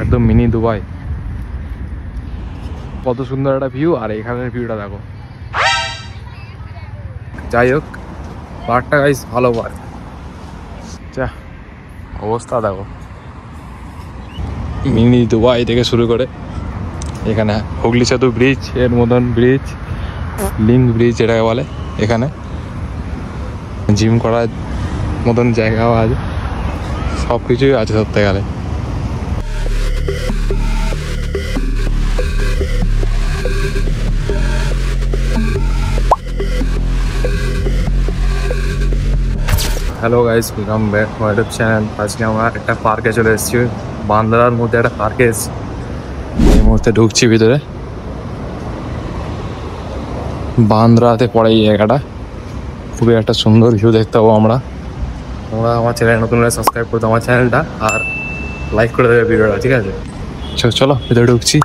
একদম mini Dubai. কত সুন্দর একটা ভিউ, আর এখানের ভিউটা দেখো। যাই হোক, পার্কটা গাইস ভালো পার্ক। যা অবস্থা দেখো, মিনি দুবাই থেকে শুরু করে এখানে হুগলি সেতু ব্রিজ এর মতন ব্রিজ, লিঙ্ক ব্রিজ এটাকে বলে। এখানে জিম করার মতন জায়গাও আছে, সব কিছুই আছে ধরতে গেলে। Hello guys, welcome back my YouTube channel. আজকে আমরা একটা পার্কে চলে এসেছি, বান্দ্রার মধ্যে একটা পার্কে এসেছি। এই মুহূর্তে ঢুকছি ভিতরে। বান্দ্রাতে পড়ে এই জায়গাটা, খুবই একটা সুন্দর ভিউ দেখতে পাবো আমরা। তোমরা আমার চ্যানেল নতুন হলে সাবস্ক্রাইব করে দাও আমার চ্যানেলটা, আর লাইক করে দেবে ভিডিওটা, ঠিক আছে? চলো ভিতরে ঢুকছি।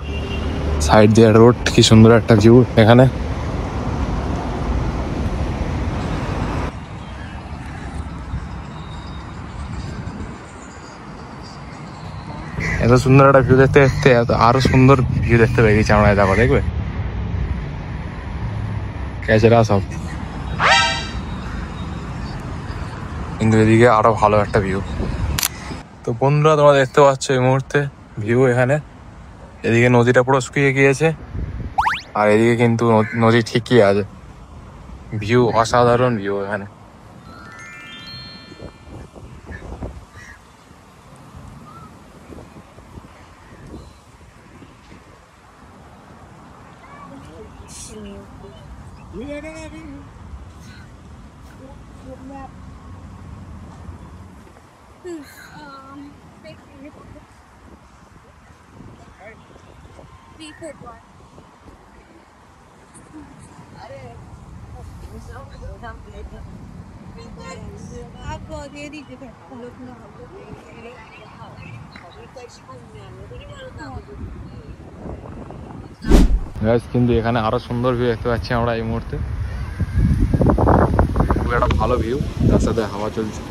সাইড দিয়ে রোড, কি সুন্দর একটা ভিউ এখানে। এত সুন্দর একটা ভিউ দেখতে দেখতে আরো সুন্দর ভিউ দেখতে পেয়ে গেছি আমরা। দেখো, দেখবে ক্যাচেরা সব, কিন্তু এদিকে আরো ভালো একটা ভিউ। তো বন্ধুরা, তোমরা দেখতে পাচ্ছ এই মুহূর্তে ভিউ এখানে। এদিকে নদীটা পুরো শুকিয়ে গিয়েছে, আর এদিকে কিন্তু নদী ঠিকই আছে। ভিউ অসাধারণ ভিউ এখানে। কিন্তু এখানে আরো সুন্দর ভিউ দেখতে পাচ্ছি আমরা এই মুহূর্তে। খুব একটা ভালো ভিউ, তার সাথে হাওয়া চলছে।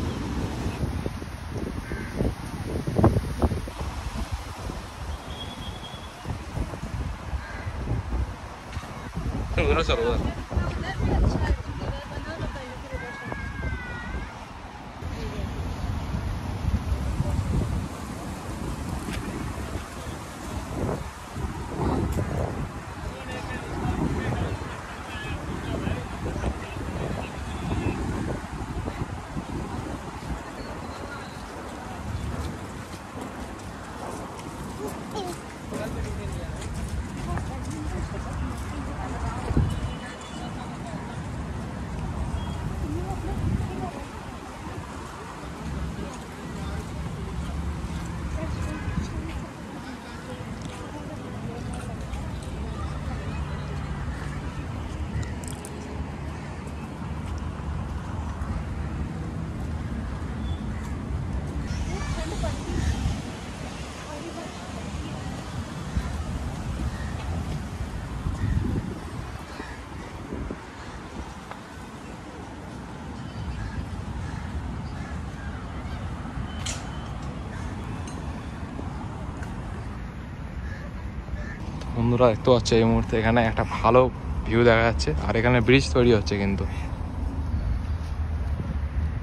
বন্ধুরা দেখতে পাচ্ছ এই মুহূর্তে এখানে একটা ভালো ভিউ দেখা যাচ্ছে, আর এখানে ব্রিজ তৈরি হচ্ছে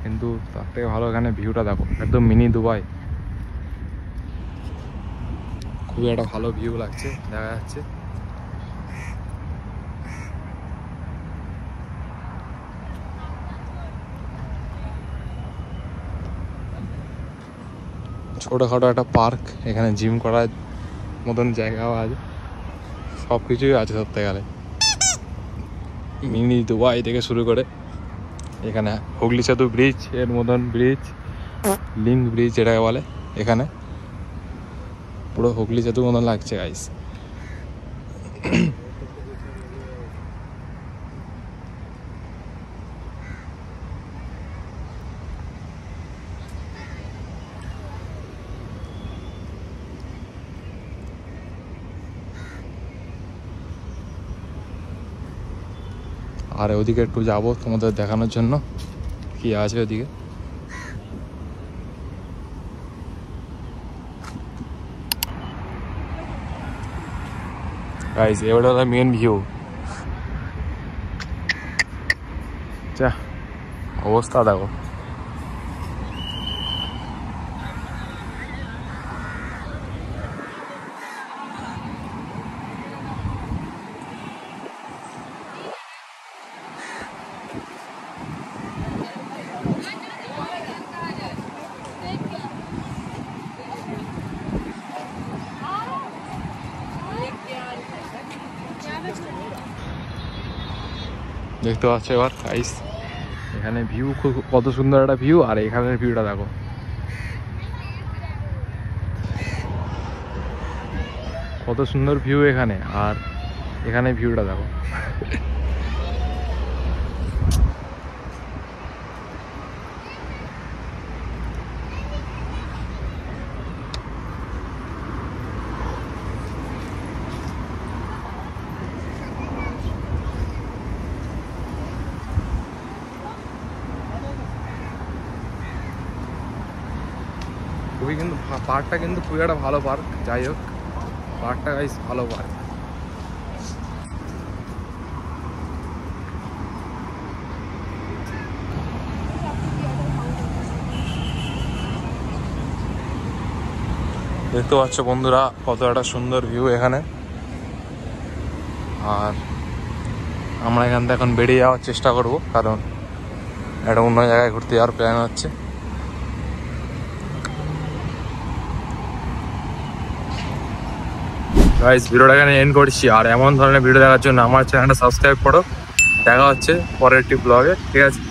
কিন্তু তার থেকে ভালো এখানে ভিউটা দেখো, একদম মিনি দুবাই। খুবই একটা ভালো ভিউ লাগছে, দেখা যাচ্ছে। ছোটখাটো একটা পার্ক, এখানে জিম করার মতন জায়গাও আছে, সব কিছুই আছে ধরতে গেলে। মিনি দুবাই থেকে শুরু করে এখানে হুগলি সেতু ব্রিজ এর মতন ব্রিজ, লিঙ্ক ব্রিজ এটাকে বলে। এখানে পুরো হুগলি সেতুর মতন লাগছে গাইস। আর ওদিকে একটু যাবো তোমাদের দেখানোর জন্য কি আছে ওদিকে। গাইস এবারে হলো মেন ভিউ। যা অবস্থা দেখো। দেখতে পাচ্ছ এবার গাইস এখানে ভিউ কত সুন্দর একটা ভিউ, আর এখানের ভিউটা দেখো। কত সুন্দর ভিউ এখানে, আর এখানে ভিউটা দেখো। খুবই কিন্তু পার্কটা কিন্তু খুবই একটা ভালো পার্ক। যাই হোক পার্কটা গাইস ভালো পার্ক। দেখতে পাচ্ছ বন্ধুরা কত একটা সুন্দর ভিউ এখানে। আর আমরা এখান থেকে এখন বেরিয়ে যাওয়ার চেষ্টা করব, কারণ একটা অন্য জায়গায় ঘুরতে যাওয়ার প্ল্যান হচ্ছে। গাইস ভিডিওটা এখানে এন্ড করছি, আর এমন ধরনের ভিডিও দেখার জন্য আমার চ্যানেলটা সাবস্ক্রাইব করো। দেখা হচ্ছে পরের একটি ব্লগে, ঠিক আছে।